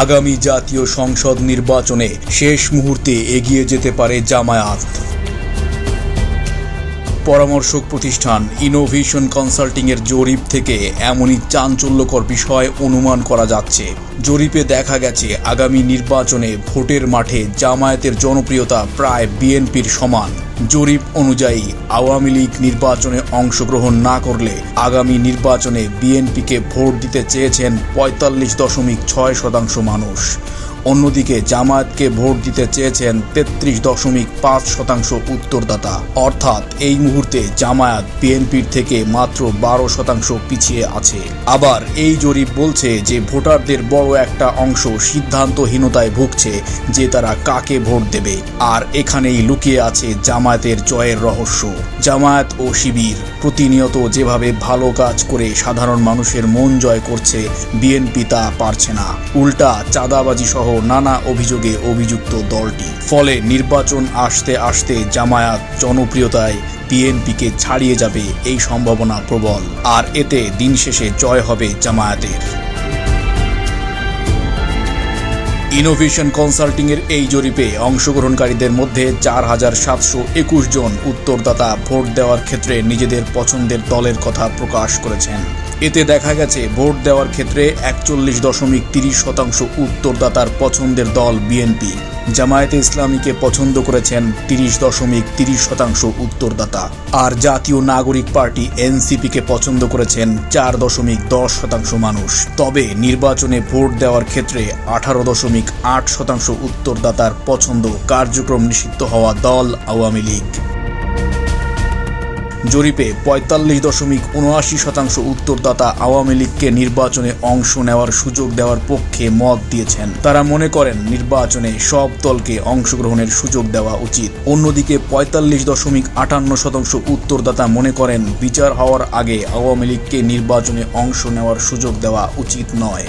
আগামী জাতীয় সংসদ নির্বাচনে শেষ মুহূর্তে এগিয়ে যেতে পারে জামায়াত। পরামর্শক প্রতিষ্ঠান ইনোভেশন কনসাল্টিংয়ের জরিপ থেকে এমনই চাঞ্চল্যকর বিষয় অনুমান করা যাচ্ছে। জরিপে দেখা গেছে আগামী নির্বাচনে ভোটের মাঠে জামায়াতের জনপ্রিয়তা প্রায় বিএনপির সমান। জরিপ অনুযায়ী আওয়ামী লীগ নির্বাচনে অংশগ্রহণ না করলে আগামী নির্বাচনে বিএনপিকে ভোট দিতে চেয়েছেন ৪৫.৬% মানুষ। অন্যদিকে জামায়াতকে ভোট দিতে চেয়েছেন ৩৩.৫% উত্তরদাতা। অর্থাৎ এই মুহূর্তে জামায়াত বিএনপির থেকে মাত্র ১২% পিছিয়ে আছে। আবার এই জরিপ বলছে যে ভোটারদের বড় একটা অংশ সিদ্ধান্তহীনতায় ভুগছে যে তারা কাকে ভোট দেবে। আর এখানেই লুকিয়ে আছে জামায়াতের জয়ের রহস্য। জামায়াত ও শিবির প্রতিনিয়ত যেভাবে ভালো কাজ করে সাধারণ মানুষের মন জয় করছে, বিএনপি তা পারছে না। উল্টা চাঁদাবাজি সহ নানা অভিযোগে অভিযুক্ত দলটি। ফলে নির্বাচন আসতে আসতে জামায়াত জনপ্রিয়তায় বিএনপিকে ছাড়িয়ে যাবে এই সম্ভাবনা প্রবল। আর এতে দিন শেষে জয় হবে জামায়াতের। ইনোভেশন কনসাল্টিংয়ের এই জরিপে অংশগ্রহণকারীদের মধ্যে ৪,৭২১ জন উত্তরদাতা ভোট দেওয়ার ক্ষেত্রে নিজেদের পছন্দের দলের কথা প্রকাশ করেছেন। এতে দেখা গেছে ভোট দেওয়ার ক্ষেত্রে ৪১.৩০% উত্তরদাতার পছন্দের দল বিএনপি। জামায়াতে ইসলামীকে পছন্দ করেছেন ৩০.৩০% উত্তরদাতা। আর জাতীয় নাগরিক পার্টি এনসিপিকে পছন্দ করেছেন ৪.১০% মানুষ। তবে নির্বাচনে ভোট দেওয়ার ক্ষেত্রে ১৮.৮% উত্তরদাতার পছন্দ কার্যক্রম নিষিদ্ধ হওয়া দল আওয়ামী লীগ। জরিপে ৪৫.৭৯% উত্তরদাতা আওয়ামী লীগকে নির্বাচনে অংশ নেওয়ার সুযোগ দেওয়ার পক্ষে মত দিয়েছেন। তারা মনে করেন নির্বাচনে সব দলকে অংশগ্রহণের সুযোগ দেওয়া উচিত। অন্যদিকে ৪৫.৫৮% উত্তরদাতা মনে করেন বিচার হওয়ার আগে আওয়ামী লীগকে নির্বাচনে অংশ নেওয়ার সুযোগ দেওয়া উচিত নয়।